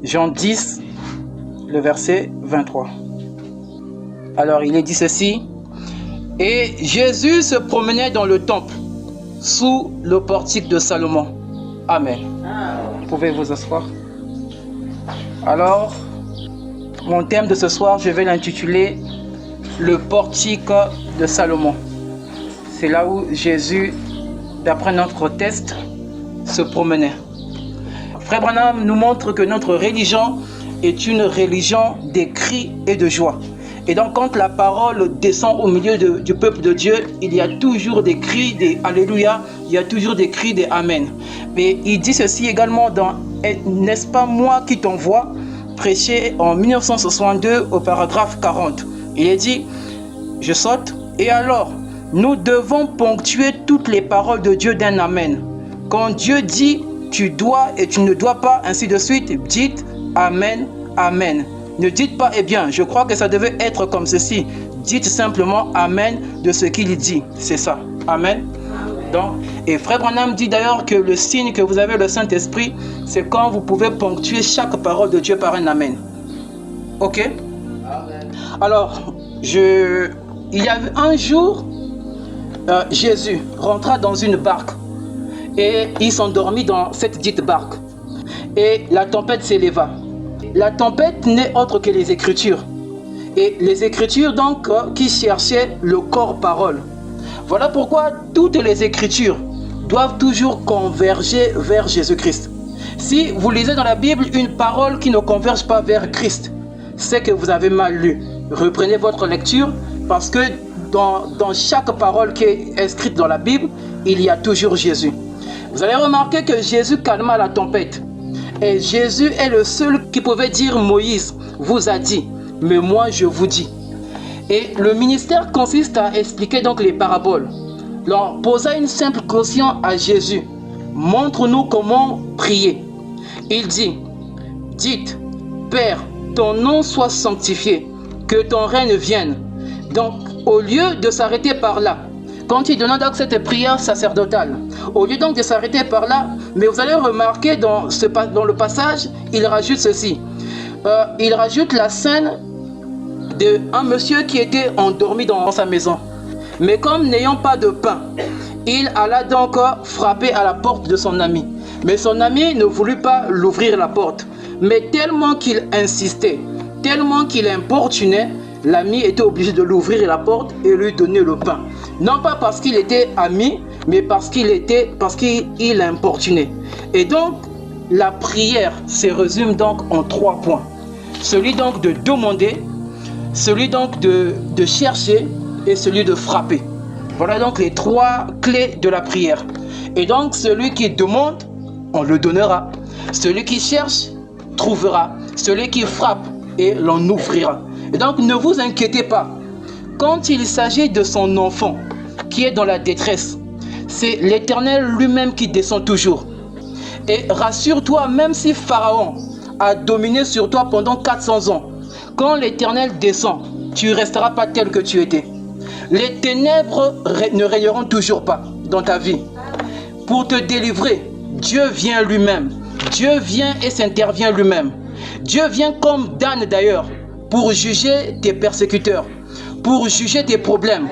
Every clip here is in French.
Jean 10, le verset 23. Alors il est dit ceci. Et Jésus se promenait dans le temple, sous le portique de Salomon. Amen. Vous pouvez vous asseoir. Alors, mon thème de ce soir, je vais l'intituler le portique de Salomon. C'est là où Jésus, d'après notre texte, se promenait. Frère Branham nous montre que notre religion est une religion des cris et de joie. Et donc quand la parole descend au milieu du peuple de Dieu, il y a toujours des cris, des Alléluia, il y a toujours des cris, des Amen. Mais il dit ceci également dans « N'est-ce pas moi qui t'envoie ?» prêché en 1962 au paragraphe 40. Il est dit, je saute, « Et alors, nous devons ponctuer toutes les paroles de Dieu d'un Amen. Quand Dieu dit « tu dois et tu ne dois pas », ainsi de suite, dites « Amen, Amen ». Ne dites pas, eh bien, je crois que ça devait être comme ceci. Dites simplement Amen de ce qu'il dit. C'est ça. Amen. Donc, et Frère Branham dit d'ailleurs que le signe que vous avez le Saint-Esprit, c'est quand vous pouvez ponctuer chaque parole de Dieu par un Amen. Ok? Amen. Alors, il y a un jour, Jésus rentra dans une barque et il s'endormit dans cette dite barque. Et la tempête s'éleva. La tempête n'est autre que les Écritures. Et les Écritures donc qui cherchaient le corps-parole. Voilà pourquoi toutes les Écritures doivent toujours converger vers Jésus-Christ. Si vous lisez dans la Bible une parole qui ne converge pas vers Christ, c'est que vous avez mal lu. Reprenez votre lecture parce que dans chaque parole qui est inscrite dans la Bible, il y a toujours Jésus. Vous allez remarquer que Jésus calma la tempête. Et Jésus est le seul qui pouvait dire Moïse vous a dit, mais moi je vous dis. Et le ministère consiste à expliquer donc les paraboles. Alors, posa une simple question à Jésus. Montre-nous comment prier. Il dit, dites, Père, ton nom soit sanctifié, que ton règne vienne. Donc, au lieu de s'arrêter par là, quand il donna donc cette prière sacerdotale, au lieu donc de s'arrêter par là, mais vous allez remarquer dans le passage, il rajoute ceci. Il rajoute la scène d'un monsieur qui était endormi dans sa maison. Mais comme n'ayant pas de pain, il alla donc frapper à la porte de son ami. Mais son ami ne voulut pas l'ouvrir la porte. Mais tellement qu'il insistait, tellement qu'il importunait, l'ami était obligé de l'ouvrir la porte et lui donner le pain. Non pas parce qu'il était ami, mais parce qu'il importunait. Et donc, la prière se résume donc en 3 points. Celui donc de demander, celui donc de chercher et celui de frapper. Voilà donc les 3 clés de la prière. Et donc, celui qui demande, on le donnera. Celui qui cherche, trouvera. Celui qui frappe, et l'on ouvrira. Et donc, ne vous inquiétez pas. Quand il s'agit de son enfant qui est dans la détresse, c'est l'Éternel lui-même qui descend toujours. Et rassure-toi, même si Pharaon a dominé sur toi pendant 400 ans, quand l'Éternel descend, tu ne resteras pas tel que tu étais. Les ténèbres ne régneront toujours pas dans ta vie. Pour te délivrer, Dieu vient lui-même. Dieu vient et s'intervient lui-même. Dieu vient comme Dan d'ailleurs, pour juger tes persécuteurs, pour juger tes problèmes,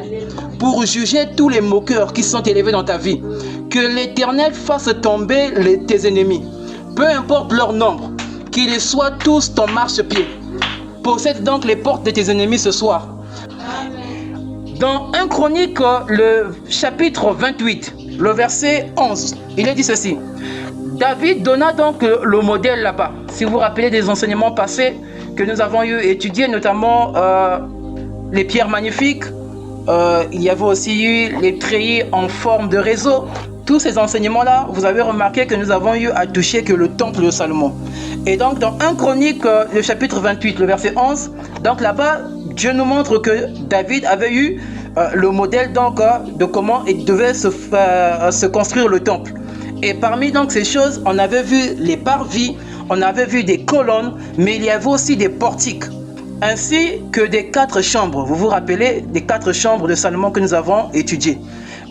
pour juger tous les moqueurs qui sont élevés dans ta vie. Que l'Éternel fasse tomber tes ennemis, peu importe leur nombre, qu'ils soient tous ton marchepied. Possède donc les portes de tes ennemis ce soir. Dans 1 Chronique, le chapitre 28, le verset 11, il est dit ceci. David donna donc le modèle là-bas. Si vous vous rappelez des enseignements passés que nous avons étudiés, notamment les pierres magnifiques, il y avait aussi eu les treillis en forme de réseau. Tous ces enseignements-là, vous avez remarqué que nous avons eu à toucher que le temple de Salomon. Et donc dans 1 Chronique, le chapitre 28, le verset 11, donc là-bas, Dieu nous montre que David avait eu le modèle donc, de comment il devait se construire le temple. Et parmi donc ces choses, on avait vu les parvis, on avait vu des colonnes, mais il y avait aussi des portiques, ainsi que des 4 chambres. Vous vous rappelez des 4 chambres de Salomon que nous avons étudiées.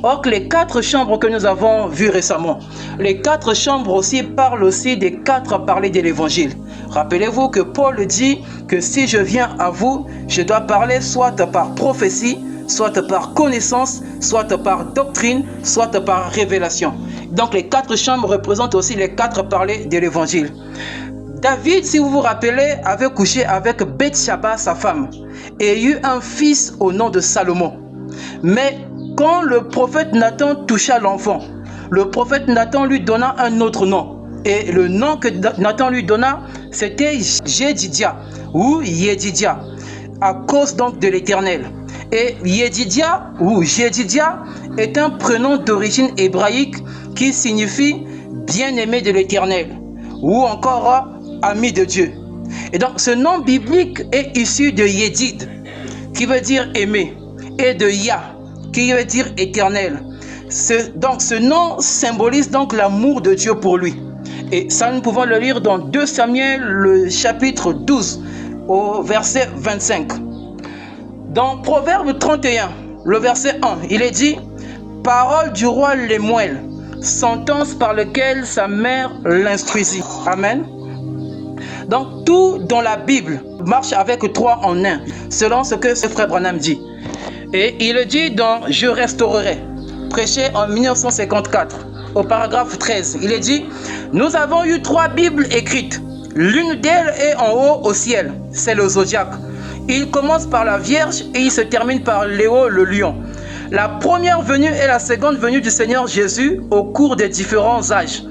Or que les 4 chambres que nous avons vues récemment, les 4 chambres aussi parlent aussi des 4 parlers de l'évangile. Rappelez-vous que Paul dit que si je viens à vous, je dois parler soit par prophétie, soit par connaissance, soit par doctrine, soit par révélation. Donc les 4 chambres représentent aussi les 4 parlers de l'évangile. David, si vous vous rappelez, avait couché avec Bathsheba, sa femme, et eut un fils au nom de Salomon. Mais quand le prophète Nathan toucha l'enfant, le prophète Nathan lui donna un autre nom. Et le nom que Nathan lui donna, c'était Jédidia ou Yedidia, à cause donc de l'Éternel. Et Yedidia ou Jédidia est un prénom d'origine hébraïque qui signifie bien-aimé de l'Éternel ou encore ami de Dieu. Et donc ce nom biblique est issu de Yedid, qui veut dire aimé, et de Yah, qui veut dire éternel. Donc ce nom symbolise donc l'amour de Dieu pour lui. Et ça, nous pouvons le lire dans 2 Samuel, le chapitre 12, au verset 25. Dans Proverbe 31, le verset 1, il est dit « Parole du roi Lemuel, sentence par laquelle sa mère l'instruisit. » Amen. Donc tout dans la Bible marche avec 3 en 1, selon ce que ce frère Branham dit. Et il le dit dans « Je restaurerai », prêché en 1954, au paragraphe 13. Il est dit « Nous avons eu 3 Bibles écrites. L'une d'elles est en haut au ciel, c'est le zodiaque. Il commence par la Vierge et il se termine par Léo le lion. La première venue et la seconde venue du Seigneur Jésus au cours des différents âges.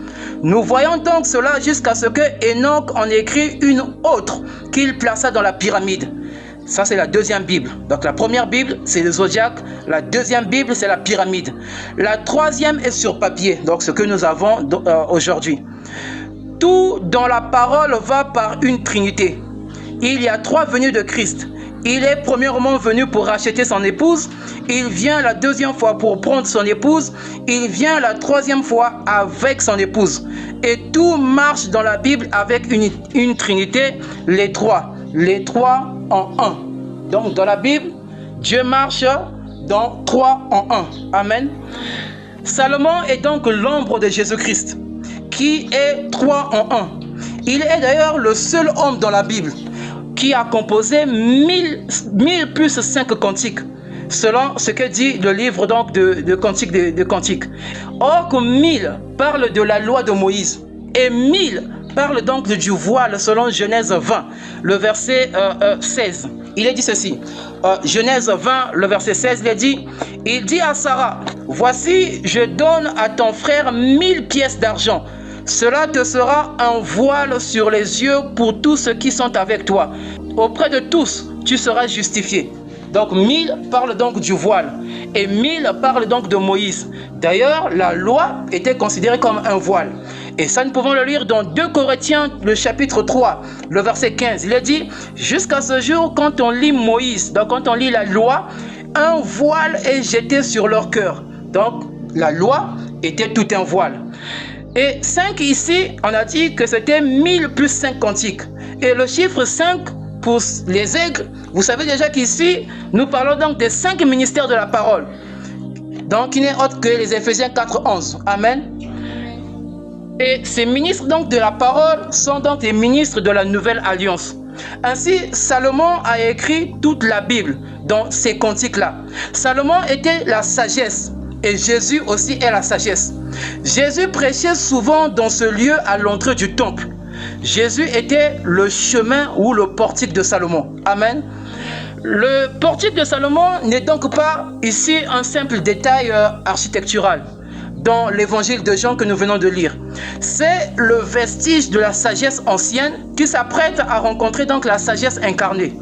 Nous voyons donc cela jusqu'à ce que Enoch en écrit une autre qu'il plaça dans la pyramide. » Ça, c'est la deuxième Bible. Donc la première Bible, c'est le zodiaque. La deuxième Bible, c'est la pyramide. La troisième est sur papier, donc ce que nous avons aujourd'hui. Tout dans la parole va par une trinité. Il y a 3 venues de Christ. Il est premièrement venu pour racheter son épouse. Il vient la deuxième fois pour prendre son épouse. Il vient la troisième fois avec son épouse. Et tout marche dans la Bible avec une trinité, les 3 en 1. Donc dans la Bible, Dieu marche dans 3 en 1. Amen. Salomon est donc l'ombre de Jésus-Christ, qui est 3 en 1. Il est d'ailleurs le seul homme dans la Bible qui a composé 1000 plus 5 cantiques, selon ce que dit le livre donc de Cantiques de Cantiques. Or que 1000 parle de la loi de Moïse et 1000 parle donc du voile selon Genèse 20, le verset 16. Il est dit ceci, Genèse 20, le verset 16, il dit à Sarah, « Voici, je donne à ton frère 1000 pièces d'argent. Cela te sera un voile sur les yeux pour tous ceux qui sont avec toi. Auprès de tous, tu seras justifié. » Donc 1000 parle donc du voile et 1000 parle donc de Moïse. D'ailleurs, la loi était considérée comme un voile. Et ça, nous pouvons le lire dans 2 Corinthiens, le chapitre 3, le verset 15. Il est dit, jusqu'à ce jour, quand on lit Moïse, donc quand on lit la loi, un voile est jeté sur leur cœur. Donc, la loi était tout un voile. Et 5 ici, on a dit que c'était 1000 plus 5 cantiques. Et le chiffre 5 pour les aigres, vous savez déjà qu'ici, nous parlons donc des 5 ministères de la parole. Donc, il n'est autre que les Éphésiens 4, 11. Amen. Et ces ministres donc de la parole sont donc les ministres de la nouvelle alliance. Ainsi, Salomon a écrit toute la Bible dans ces cantiques-là. Salomon était la sagesse et Jésus aussi est la sagesse. Jésus prêchait souvent dans ce lieu à l'entrée du temple. Jésus était le chemin ou le portique de Salomon. Amen. Le portique de Salomon n'est donc pas ici un simple détail architectural dans l'évangile de Jean que nous venons de lire. C'est le vestige de la sagesse ancienne qui s'apprête à rencontrer donc la sagesse incarnée.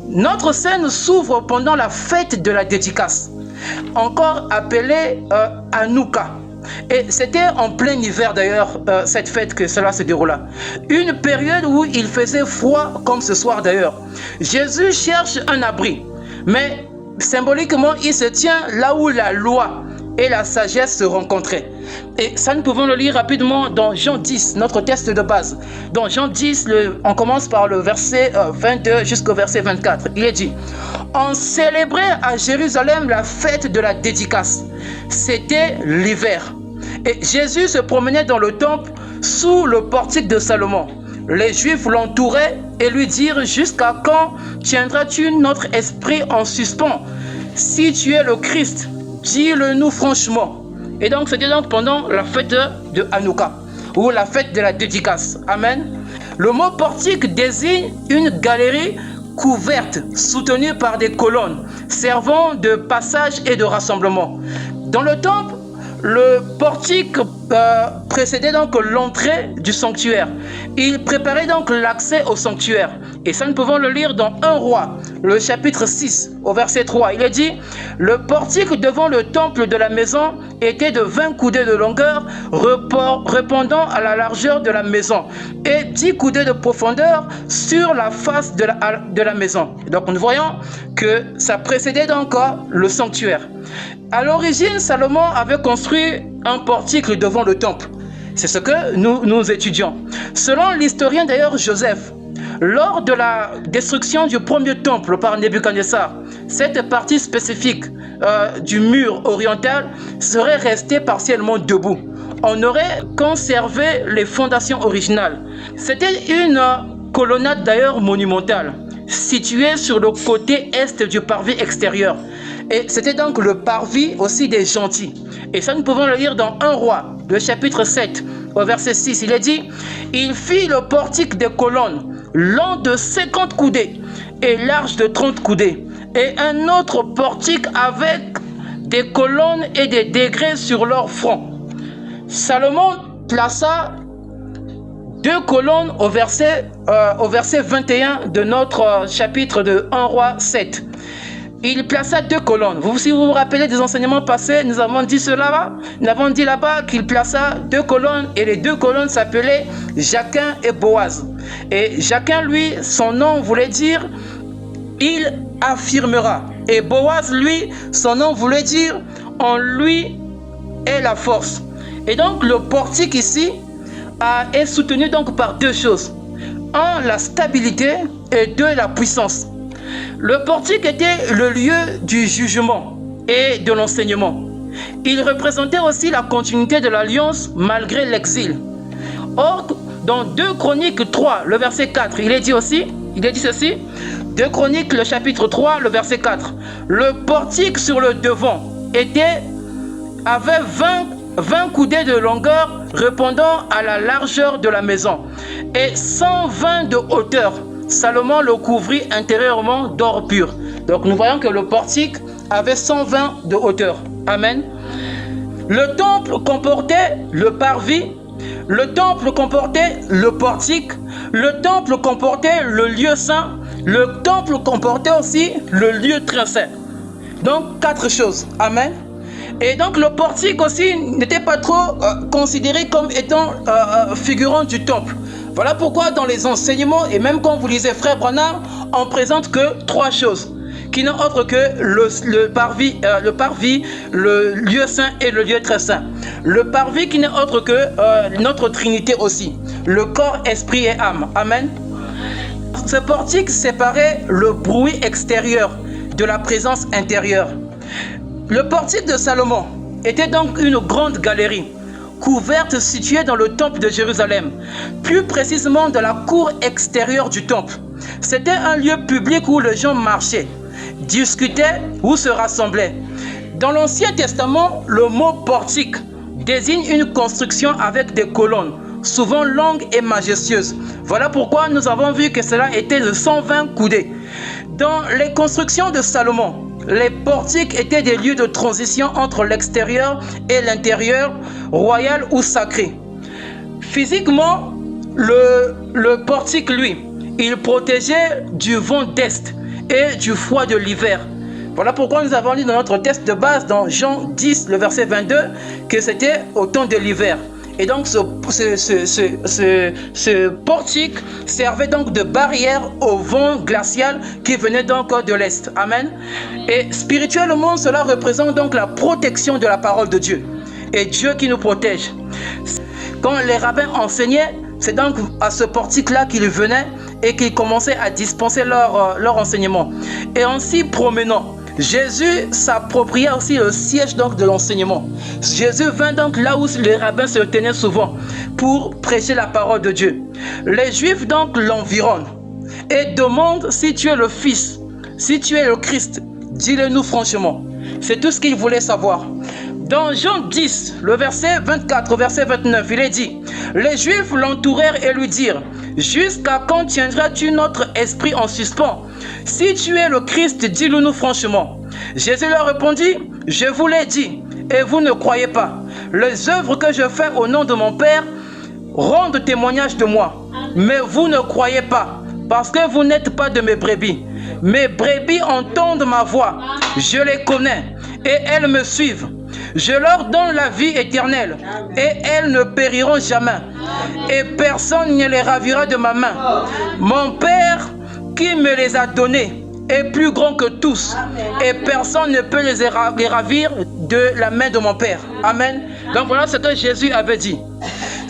Notre scène s'ouvre pendant la fête de la dédicace, encore appelée Hanouka. Et c'était en plein hiver d'ailleurs, cette fête que cela se déroula. Une période où il faisait froid comme ce soir d'ailleurs. Jésus cherche un abri, mais symboliquement il se tient là où la loi et la sagesse se rencontraient. Et ça, nous pouvons le lire rapidement dans Jean 10, notre texte de base. Dans Jean 10, on commence par le verset 22 jusqu'au verset 24. Il est dit, On célébrait à Jérusalem la fête de la dédicace. C'était l'hiver. Et Jésus se promenait dans le temple sous le portique de Salomon. Les Juifs l'entouraient et lui dirent: jusqu'à quand tiendras-tu notre esprit en suspens? Si tu es le Christ, dis-le-nous franchement. Et donc c'était donc pendant la fête de Hanouka, ou la fête de la dédicace. Amen. Le mot portique désigne une galerie couverte, soutenue par des colonnes, servant de passage et de rassemblement. Dans le temple, le portique précédait donc l'entrée du sanctuaire. Il préparait donc l'accès au sanctuaire. Et ça, nous pouvons le lire dans 1 Roi, le chapitre 6, au verset 3. Il est dit: le portique devant le temple de la maison était de 20 coudées de longueur, répondant à la largeur de la maison, et 10 coudées de profondeur sur la face de la maison. Donc nous voyons que ça précédait donc le sanctuaire. À l'origine, Salomon avait construit un portique devant le temple. C'est ce que nous étudions. Selon l'historien d'ailleurs Joseph, lors de la destruction du premier temple par Nebuchadnezzar, cette partie spécifique du mur oriental serait restée partiellement debout. On aurait conservé les fondations originales. C'était une colonnade d'ailleurs monumentale, située sur le côté est du parvis extérieur. Et c'était donc le parvis aussi des gentils. Et ça, nous pouvons le lire dans 1 Roi, le chapitre 7, au verset 6. Il est dit: il fit le portique des colonnes, long de 50 coudées et large de 30 coudées, et un autre portique avec des colonnes et des degrés sur leur front. Salomon plaça 2 colonnes au verset 21 de notre chapitre de 1 Roi 7. Il plaça 2 colonnes. Si vous vous rappelez des enseignements passés, nous avons dit cela. Nous avons dit là-bas qu'il plaça 2 colonnes, et les 2 colonnes s'appelaient Jachin et Boaz. Et Jachin, lui, son nom voulait dire il affirmera. Et Boaz, lui, son nom voulait dire en lui est la force. Et donc le portique ici est soutenu donc par 2 choses. 1, la stabilité, et 2, la puissance. Le portique était le lieu du jugement et de l'enseignement. Il représentait aussi la continuité de l'alliance malgré l'exil. Or, dans 2 Chroniques 3, le verset 4, il est dit ceci. 2 Chroniques, le chapitre 3, le verset 4. Le portique sur le devant avait 20 coudées de longueur, répondant à la largeur de la maison, et 120 de hauteur. Salomon le couvrit intérieurement d'or pur. Donc nous voyons que le portique avait 120 de hauteur. Amen. Le temple comportait le parvis, le temple comportait le portique, le temple comportait le lieu saint, le temple comportait aussi le lieu très saint. Donc 4 choses. Amen. Et donc le portique aussi n'était pas trop considéré comme étant figurant du temple. Voilà pourquoi dans les enseignements, et même quand vous lisez Frère Branham, on présente que 3 choses, qui n'ont autre que le parvis, le lieu saint et le lieu très saint. Le parvis qui n'est autre que notre Trinité aussi, le corps, esprit et âme. Amen. Ce portique séparait le bruit extérieur de la présence intérieure. Le portique de Salomon était donc une grande galerie couverte située dans le temple de Jérusalem, plus précisément dans la cour extérieure du temple. C'était un lieu public où les gens marchaient, discutaient ou se rassemblaient. Dans l'Ancien Testament, le mot portique désigne une construction avec des colonnes, souvent longues et majestueuses. Voilà pourquoi nous avons vu que cela était de 120 coudées. Dans les constructions de Salomon, les portiques étaient des lieux de transition entre l'extérieur et l'intérieur, royal ou sacré. Physiquement, le portique, lui, il protégeait du vent d'est et du froid de l'hiver. Voilà pourquoi nous avons lu dans notre texte de base, dans Jean 10, le verset 22, que c'était au temps de l'hiver. Et donc ce portique servait donc de barrière au vent glacial qui venait donc de l'Est. Amen. Et spirituellement, cela représente donc la protection de la parole de Dieu. Et Dieu qui nous protège. Quand les rabbins enseignaient, C'est donc à ce portique-là qu'ils venaient et qu'ils commençaient à dispenser leur enseignement. Et en s'y promenant, Jésus s'appropria aussi le siège donc de l'enseignement. Jésus vint donc là où les rabbins se tenaient souvent pour prêcher la parole de Dieu. Les Juifs donc l'environnent et demandent si tu es le Fils, si tu es le Christ, dis-le-nous franchement. C'est tout ce qu'ils voulaient savoir. Dans Jean 10, le verset 24 au verset 29, il est dit: les Juifs l'entourèrent et lui dirent: jusqu'à quand tiendras-tu notre esprit en suspens? Si tu es le Christ, dis-le-nous franchement. Jésus leur répondit: je vous l'ai dit, et vous ne croyez pas. Les œuvres que je fais au nom de mon Père rendent témoignage de moi, mais vous ne croyez pas, parce que vous n'êtes pas de mes brebis. Mes brebis entendent ma voix, je les connais, et elles me suivent. Je leur donne la vie éternelle, et elles ne périront jamais, et personne ne les ravira de ma main. Mon Père qui me les a donnés est plus grand que tous, et personne ne peut les ravir de la main de mon Père. Amen. Donc voilà ce que Jésus avait dit.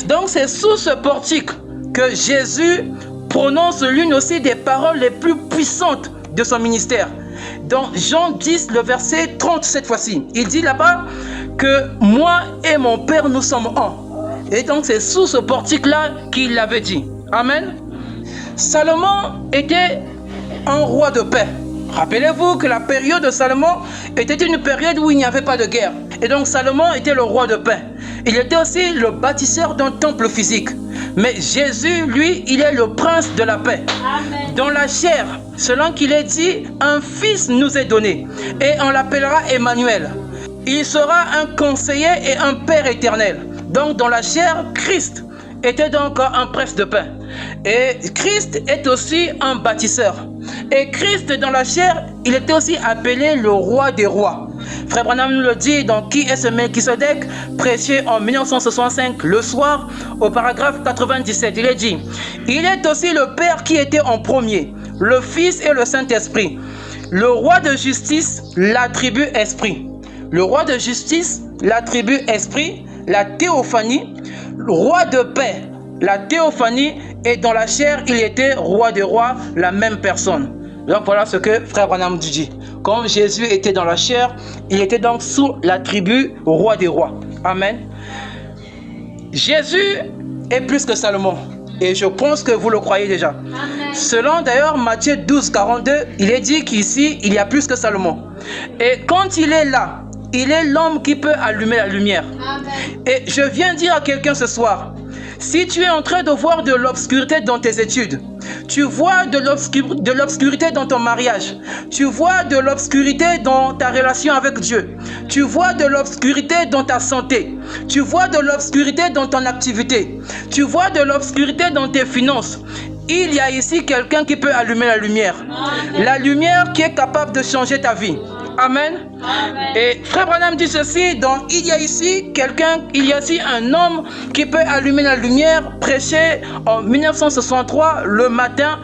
Donc c'est sous ce portique que Jésus prononce l'une aussi des paroles les plus puissantes de son ministère. Dans Jean 10, le verset 30 cette fois-ci, il dit là-bas que moi et mon Père nous sommes un. Et donc c'est sous ce portique-là qu'il l'avait dit. Amen. Salomon était un roi de paix. Rappelez-vous que la période de Salomon était une période où il n'y avait pas de guerre. Et donc Salomon était le roi de paix. Il était aussi le bâtisseur d'un temple physique. Mais Jésus, lui, il est le prince de la paix. Amen. Dans la chair, selon qu'il est dit, un fils nous est donné. Et on l'appellera Emmanuel. Il sera un conseiller et un père éternel. Donc dans la chair, Christ était donc un prince de paix. Et Christ est aussi un bâtisseur. Et Christ dans la chair, il était aussi appelé le roi des rois. Frère Branham nous le dit dans Qui est ce Melchisedec, prêché en 1965 le soir, au paragraphe 97. Il est dit: il est aussi le Père qui était en premier, le Fils et le Saint-Esprit. Le roi de justice l'attribue esprit. Le roi de justice l'attribue esprit, la théophanie, le roi de paix, la théophanie, et dans la chair, il était roi des rois, la même personne. Donc voilà ce que Frère Branham dit. Comme Jésus était dans la chair, il était donc sous l'attribut roi des rois. Amen. Jésus est plus que Salomon. Et je pense que vous le croyez déjà. Amen. Selon d'ailleurs Matthieu 12, 42, il est dit qu'ici, il y a plus que Salomon. Et quand il est là, il est l'homme qui peut allumer la lumière. Amen. Et je viens dire à quelqu'un ce soir, si tu es en train de voir de l'obscurité dans tes études, tu vois de l'obscurité dans ton mariage, tu vois de l'obscurité dans ta relation avec Dieu, tu vois de l'obscurité dans ta santé, tu vois de l'obscurité dans ton activité, tu vois de l'obscurité dans tes finances, il y a ici quelqu'un qui peut allumer la lumière. La lumière qui est capable de changer ta vie. Amen. Amen. Et Frère Branham dit ceci, il y a ici un homme qui peut allumer la lumière, prêché en 1963 le matin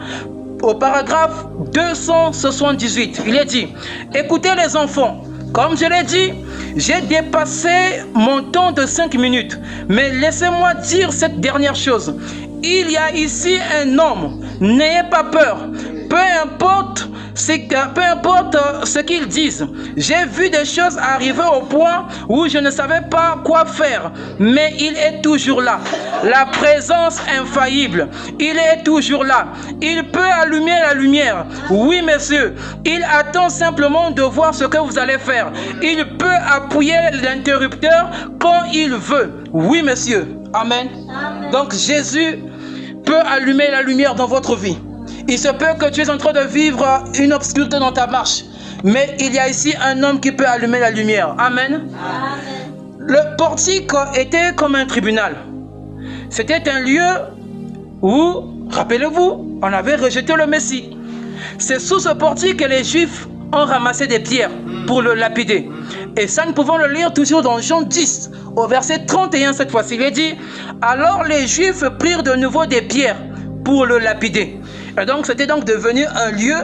au paragraphe 278. Il est dit: écoutez les enfants, comme je l'ai dit, j'ai dépassé mon temps de 5 minutes, mais laissez-moi dire cette dernière chose. Il y a ici un homme, n'ayez pas peur, peu importe ce qu'ils disent. J'ai vu des choses arriver au point où je ne savais pas quoi faire, mais il est toujours là. La présence infaillible, il est toujours là. Il peut allumer la lumière. Oui, monsieur, il attend simplement de voir ce que vous allez faire. Il peut appuyer l'interrupteur quand il veut. Oui, monsieur. Amen. Amen. Donc Jésus peut allumer la lumière dans votre vie. Il se peut que tu es en train de vivre une obscurité dans ta marche, mais il y a ici un homme qui peut allumer la lumière. Amen. Amen. Le portique était comme un tribunal. C'était un lieu où, rappelez-vous, on avait rejeté le Messie. C'est sous ce portique que les Juifs ont ramassé des pierres pour le lapider. Et ça, nous pouvons le lire toujours dans Jean 10, au verset 31 cette fois-ci. Il est dit: alors les Juifs prirent de nouveau des pierres pour le lapider. Et donc c'était donc devenu un lieu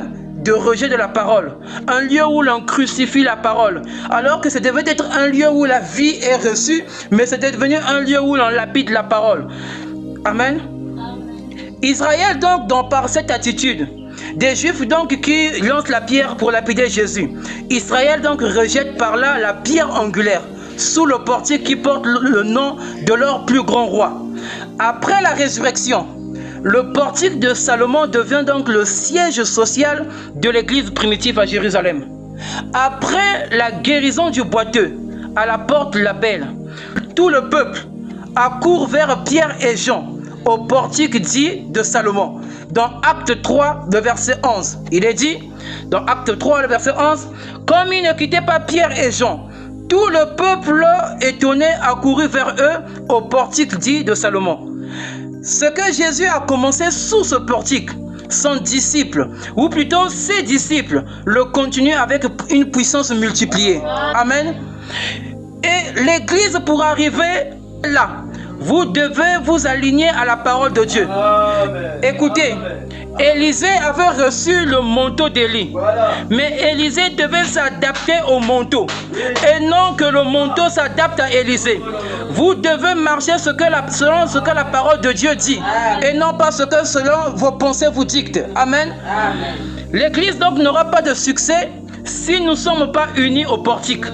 de rejet de la parole, un lieu où l'on crucifie la parole, alors que ça devait être un lieu où la vie est reçue, mais c'était devenu un lieu où l'on lapide la parole. Amen. Israël donc par cette attitude, des Juifs donc qui lancent la pierre pour lapider Jésus. Israël donc rejette par là la pierre angulaire sous le portique qui porte le nom de leur plus grand roi. Après la résurrection, le portique de Salomon devient donc le siège social de l'église primitive à Jérusalem. Après la guérison du boiteux à la porte la Belle, tout le peuple accourt vers Pierre et Jean au portique dit de Salomon. Dans Acte 3, le verset 11, il est dit, dans Acte 3, le verset 11, « Comme ils ne quittaient pas Pierre et Jean, tout le peuple étonné accourut vers eux au portique dit de Salomon. » Ce que Jésus a commencé sous ce portique, son disciple, ou plutôt ses disciples, le continuent avec une puissance multipliée. Amen. Et l'Église, pour arriver là, vous devez vous aligner à la parole de Dieu. Amen. Écoutez, Amen. Élisée avait reçu le manteau d'Élie. Voilà. Mais Élisée devait s'adapter au manteau. Oui. Et non que le manteau s'adapte à Élisée. Vous devez marcher selon ce que la parole de Dieu dit. Amen. Et non pas ce que selon vos pensées vous dictent. Amen. Amen. L'Église donc n'aura pas de succès si nous ne sommes pas unis au portique.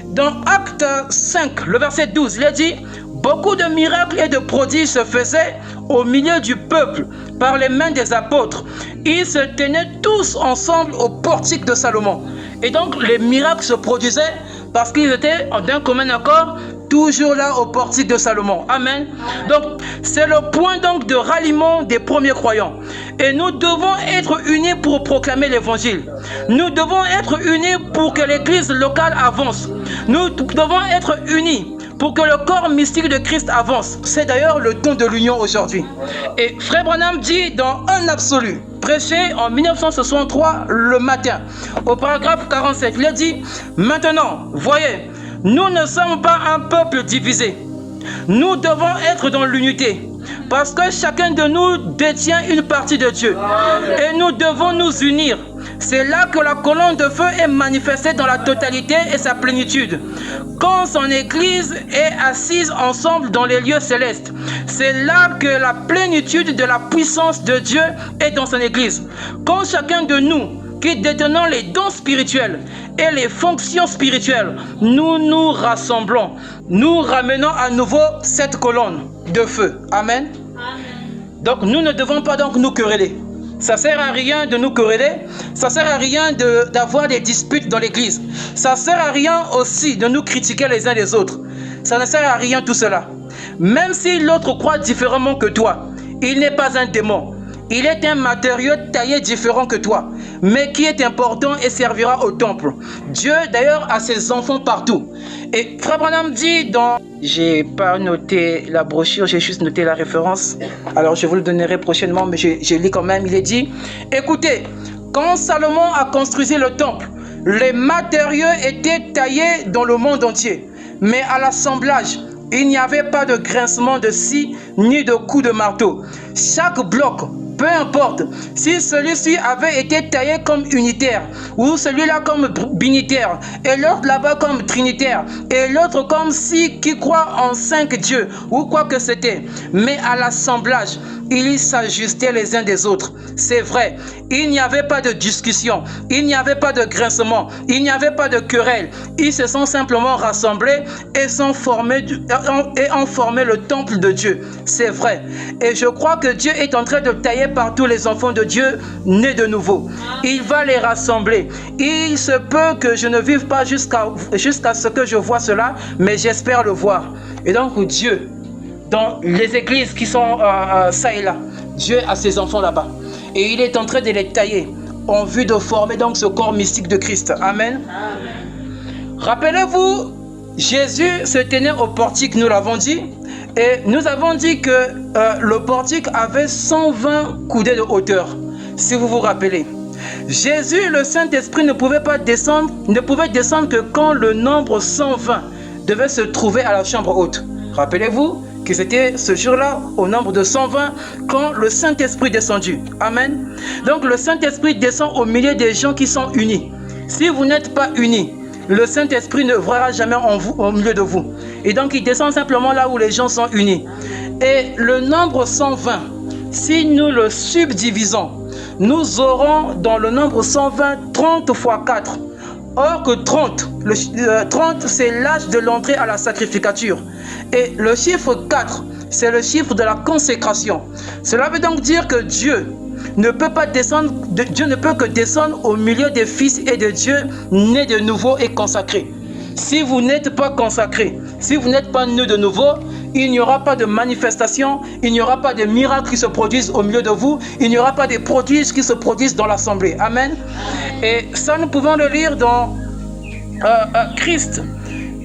Dans Acte 5, le verset 12, il est dit: beaucoup de miracles et de prodiges se faisaient au milieu du peuple par les mains des apôtres. Ils se tenaient tous ensemble au portique de Salomon. Et donc les miracles se produisaient parce qu'ils étaient d'un commun accord, toujours là au portique de Salomon. Amen. Donc c'est le point donc de ralliement des premiers croyants. Et nous devons être unis pour proclamer l'évangile. Nous devons être unis pour que l'église locale avance. Nous devons être unis pour que le corps mystique de Christ avance. C'est d'ailleurs le don de l'union aujourd'hui. Et Frère Branham dit dans Un absolu, prêché en 1963 le matin, au paragraphe 47, il a dit: maintenant, voyez, nous ne sommes pas un peuple divisé. Nous devons être dans l'unité. Parce que chacun de nous détient une partie de Dieu. Et nous devons nous unir. C'est là que la colonne de feu est manifestée dans la totalité et sa plénitude. Quand son Église est assise ensemble dans les lieux célestes, c'est là que la plénitude de la puissance de Dieu est dans son Église. Quand chacun de nous, qui détenons les dons spirituels et les fonctions spirituelles, nous nous rassemblons, nous ramenons à nouveau cette colonne de feu. Amen. Donc nous ne devons pas donc nous quereller. Ça ne sert à rien de nous quereller. Ça ne sert à rien d'avoir des disputes dans l'église. Ça ne sert à rien aussi de nous critiquer les uns les autres. Ça ne sert à rien tout cela. Même si l'autre croit différemment que toi, il n'est pas un démon. Il est un matériau taillé différent que toi, mais qui est important et servira au temple. Dieu d'ailleurs a ses enfants partout. Et Frère Branham dit dans... J'ai pas noté la brochure, j'ai juste noté la référence. Alors je vous le donnerai prochainement, mais je lis quand même. Il est dit: écoutez, quand Salomon a construit le temple, les matériaux étaient taillés dans le monde entier. Mais à l'assemblage, il n'y avait pas de grincement de scie ni de coups de marteau. Chaque bloc, peu importe, si celui-ci avait été taillé comme unitaire, ou celui-là comme binitaire, et l'autre là-bas comme trinitaire, et l'autre comme si qui croit en 5 dieux, ou quoi que c'était. Mais à l'assemblage, ils s'ajustaient les uns des autres. C'est vrai, il n'y avait pas de discussion, il n'y avait pas de grincement, il n'y avait pas de querelle. Ils se sont simplement rassemblés et ont formé le temple de Dieu. C'est vrai. Et je crois que Dieu est en train de tailler partout les enfants de Dieu nés de nouveau. Il va les rassembler. Il se peut que je ne vive pas jusqu'à ce que je vois cela, mais j'espère le voir. Et donc Dieu, dans les églises qui sont ça et là, Dieu a ses enfants là-bas. Et il est en train de les tailler en vue de former donc ce corps mystique de Christ. Amen. Amen. Rappelez-vous, Jésus se tenait au portique, nous l'avons dit. Et nous avons dit que le portique avait 120 coudées de hauteur, si vous vous rappelez. Jésus, le Saint-Esprit, ne pouvait descendre que quand le nombre 120 devait se trouver à la chambre haute. Rappelez-vous que c'était ce jour-là, au nombre de 120, quand le Saint-Esprit descendu. Amen. Donc le Saint-Esprit descend au milieu des gens qui sont unis. Si vous n'êtes pas unis, le Saint-Esprit ne verra jamais au milieu de vous. Et donc il descend simplement là où les gens sont unis. Et le nombre 120 si nous le subdivisons, nous aurons dans le nombre 120 30 fois 4. Or que 30, 30 c'est l'âge de l'entrée à la sacrificature. Et le chiffre 4, c'est le chiffre de la consécration. Cela veut donc dire que Dieu ne peut pas descendre, Dieu ne peut que descendre au milieu des fils et de Dieu nés de nouveau et consacrés. Si vous n'êtes pas consacré, si vous n'êtes pas né de nouveau, il n'y aura pas de manifestation, il n'y aura pas de miracles qui se produisent au milieu de vous, il n'y aura pas de prodiges qui se produisent dans l'assemblée. Amen. Et ça, nous pouvons le lire dans Christ.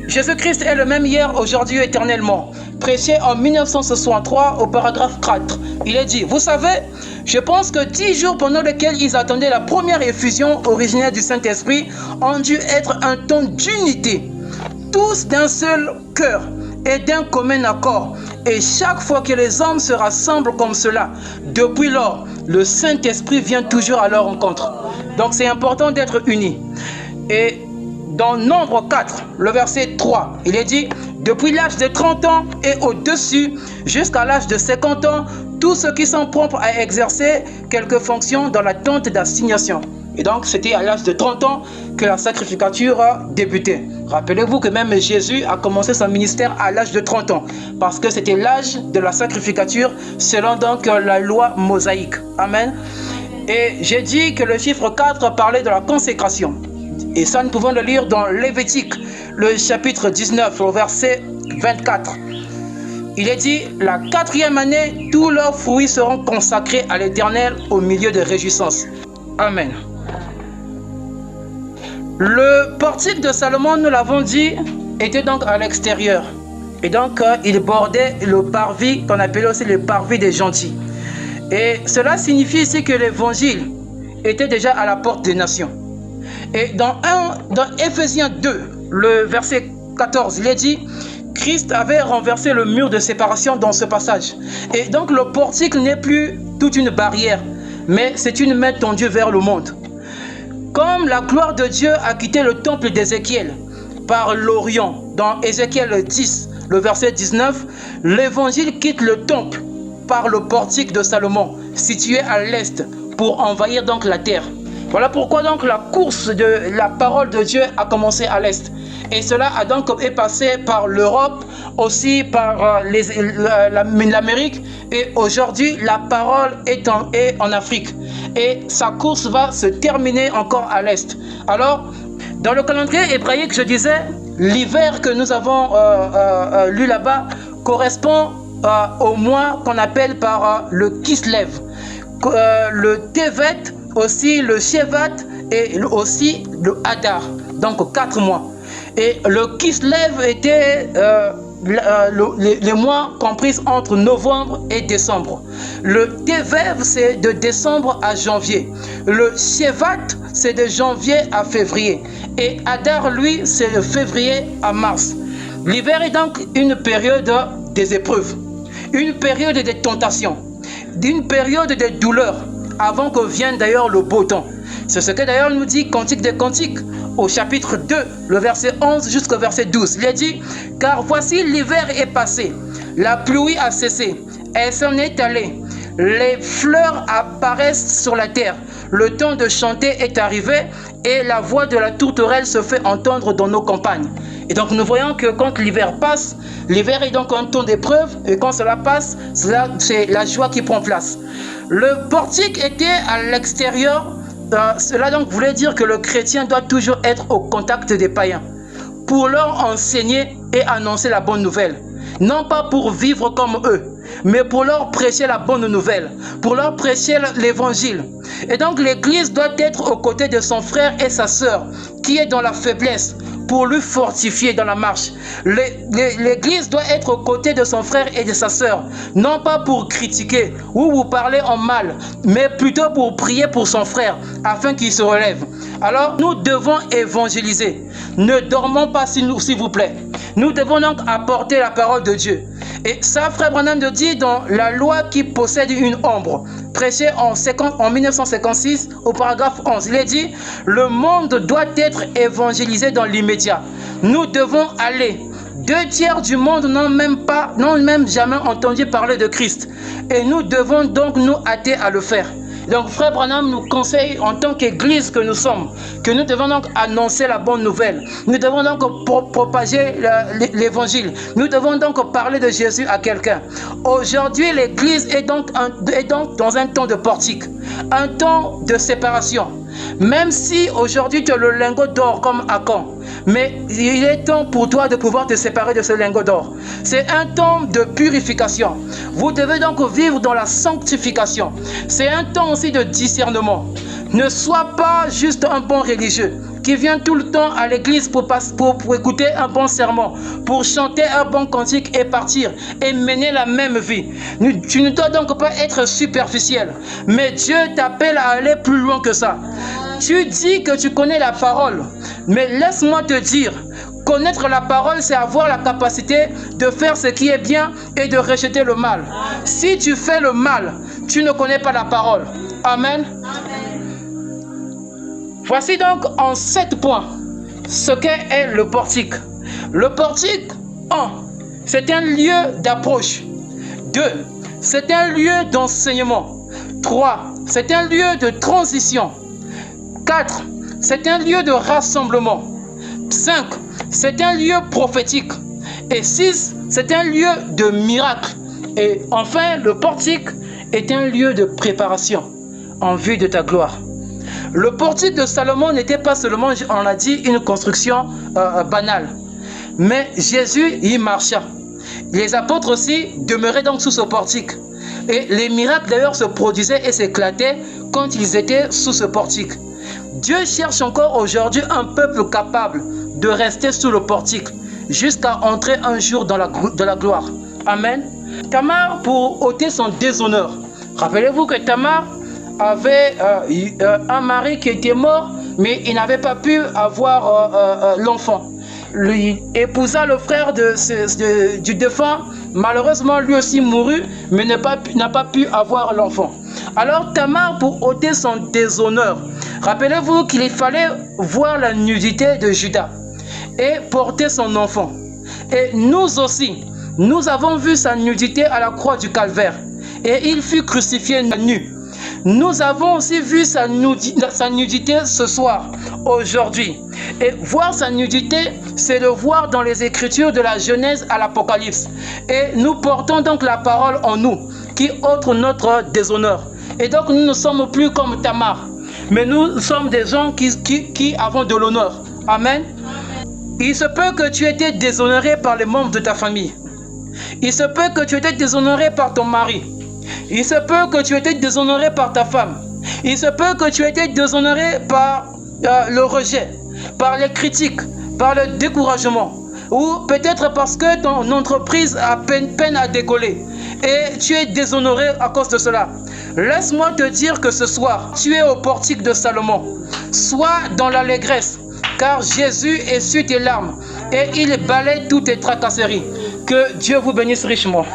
Jésus-Christ est le même hier, aujourd'hui, éternellement. Prêché en 1963 au paragraphe 4. Il est dit, vous savez, je pense que 10 jours pendant lesquels ils attendaient la première effusion originaire du Saint-Esprit ont dû être un temps d'unité, tous d'un seul cœur et d'un commun accord. Et chaque fois que les hommes se rassemblent comme cela, depuis lors, le Saint-Esprit vient toujours à leur rencontre. Donc c'est important d'être unis. Et dans Nombre 4, le verset 3, il est dit, depuis l'âge de 30 ans et au-dessus, jusqu'à l'âge de 50 ans, tous ceux qui sont prompts à exercer quelques fonctions dans la tente d'assignation. Et donc, c'était à l'âge de 30 ans que la sacrificature a débuté. Rappelez-vous que même Jésus a commencé son ministère à l'âge de 30 ans, parce que c'était l'âge de la sacrificature selon donc la loi mosaïque. Amen. Et j'ai dit que le chiffre 4 parlait de la consécration. Et ça, nous pouvons le lire dans Lévitique, le chapitre 19, au verset 24. Il est dit, la 4e année, tous leurs fruits seront consacrés à l'Éternel au milieu de réjouissances. Amen. Le portique de Salomon, nous l'avons dit, était donc à l'extérieur. Et donc, il bordait le parvis, qu'on appelait aussi le parvis des gentils. Et cela signifie ici que l'évangile était déjà à la porte des nations. Et dans Éphésiens 2, le verset 14, il est dit, Christ avait renversé le mur de séparation dans ce passage. Et donc le portique n'est plus toute une barrière, mais c'est une main tendue vers le monde. Comme la gloire de Dieu a quitté le temple d'Ézéchiel par l'Orient, dans Ézéchiel 10, le verset 19, l'évangile quitte le temple par le portique de Salomon, situé à l'est, pour envahir donc la terre. Voilà pourquoi donc la course de la parole de Dieu a commencé à l'est. Et cela a donc été passé par l'Europe, aussi par l'Amérique. Et aujourd'hui, la parole est en Afrique. Et sa course va se terminer encore à l'est. Alors, dans le calendrier hébraïque, je disais, l'hiver que nous avons lu là-bas correspond au mois qu'on appelle par le Kislev. Le Tevet, aussi le Shevat et aussi le Hadar, donc 4 mois. Et le Kislev était les mois compris entre novembre et décembre. Le Tevev, c'est de décembre à janvier. Le Shevat, c'est de janvier à février. Et Hadar, lui, c'est de février à mars. L'hiver est donc une période des épreuves, une période des tentations, une période des douleurs, avant que vienne d'ailleurs le beau temps. C'est ce que d'ailleurs nous dit Cantique des Cantiques, au chapitre 2, le verset 11 jusqu'au verset 12. Il est dit, « Car voici l'hiver est passé, la pluie a cessé, elle s'en est allée, les fleurs apparaissent sur la terre, le temps de chanter est arrivé, et la voix de la tourterelle se fait entendre dans nos campagnes. » Et donc nous voyons que quand l'hiver passe, l'hiver est donc un temps d'épreuve, et quand cela passe, c'est la joie qui prend place. Le portique était à l'extérieur. Cela donc voulait dire que le chrétien doit toujours être au contact des païens pour leur enseigner et annoncer la bonne nouvelle. Non pas pour vivre comme eux, mais pour leur prêcher la bonne nouvelle, pour leur prêcher l'évangile. Et donc l'église doit être aux côtés de son frère et sa sœur qui est dans la faiblesse, pour lui fortifier dans la marche. L'église doit être aux côtés de son frère et de sa sœur, non pas pour critiquer ou vous parler en mal, mais plutôt pour prier pour son frère, afin qu'il se relève. Alors, nous devons évangéliser. Ne dormons pas, s'il vous plaît. Nous devons donc apporter la parole de Dieu. Et ça, frère Branham nous dit dans la loi qui possède une ombre, prêché en 1956 au paragraphe 11. Il est dit, le monde doit être évangélisé dans l'immédiat. Nous devons aller 2/3 du monde n'ont même jamais entendu parler de Christ. Et nous devons donc nous hâter à le faire. Donc Frère Branham nous conseille en tant qu'Église que nous sommes, que nous devons donc annoncer la bonne nouvelle. Nous devons donc propager l'Évangile. Nous devons donc parler de Jésus à quelqu'un. Aujourd'hui, l'Église est donc dans un temps de portique, un temps de séparation. Même si aujourd'hui tu as le lingot d'or comme Akan, mais il est temps pour toi de pouvoir te séparer de ce lingot d'or. C'est un temps de purification. Vous devez donc vivre dans la sanctification. C'est un temps aussi de discernement. Ne sois pas juste un bon religieux qui vient tout le temps à l'église pour écouter un bon sermon, pour chanter un bon cantique et partir et mener la même vie. Tu ne dois donc pas être superficiel, mais Dieu t'appelle à aller plus loin que ça. Tu dis que tu connais la parole, mais laisse-moi te dire, connaître la parole, c'est avoir la capacité de faire ce qui est bien et de rejeter le mal. Si tu fais le mal, tu ne connais pas la parole. Amen. Voici donc en 7 points ce qu'est le portique. Le portique, 1. C'est un lieu d'approche. 2. C'est un lieu d'enseignement. 3. C'est un lieu de transition. 4. C'est un lieu de rassemblement. 5. C'est un lieu prophétique. Et 6. C'est un lieu de miracle. Et enfin, le portique est un lieu de préparation en vue de ta gloire. Le portique de Salomon n'était pas seulement, on l'a dit, une construction banale. Mais Jésus y marcha. Les apôtres aussi demeuraient donc sous ce portique. Et les miracles d'ailleurs se produisaient et s'éclataient quand ils étaient sous ce portique. Dieu cherche encore aujourd'hui un peuple capable de rester sous le portique jusqu'à entrer un jour dans la gloire. Amen. Tamar, pour ôter son déshonneur. Rappelez-vous que Tamar avait un mari qui était mort, mais il n'avait pas pu avoir l'enfant. Il épousa le frère du défunt. Malheureusement, lui aussi mourut, mais n'a pas pu avoir l'enfant. Alors Tamar, pour ôter son déshonneur, rappelez-vous qu'il fallait voir la nudité de Judas et porter son enfant. Et nous aussi, nous avons vu sa nudité à la croix du Calvaire. Et il fut crucifié nu. Nous avons aussi vu sa nudité ce soir, aujourd'hui. Et voir sa nudité, c'est le voir dans les Écritures de la Genèse à l'Apocalypse. Et nous portons donc la parole en nous, qui ôte notre déshonneur. Et donc nous ne sommes plus comme Tamar, mais nous sommes des gens qui avons de l'honneur. Amen. Il se peut que tu aies été déshonoré par les membres de ta famille. Il se peut que tu aies été déshonoré par ton mari. Il se peut que tu aies été déshonoré par ta femme. Il se peut que tu aies été déshonoré par le rejet, par les critiques, par le découragement. Ou peut-être parce que ton entreprise a peine à décoller. Et tu es déshonoré à cause de cela. Laisse-moi te dire que ce soir, tu es au portique de Salomon. Sois dans l'allégresse, car Jésus essuie tes larmes et il balaie toutes tes tracasseries. Que Dieu vous bénisse richement.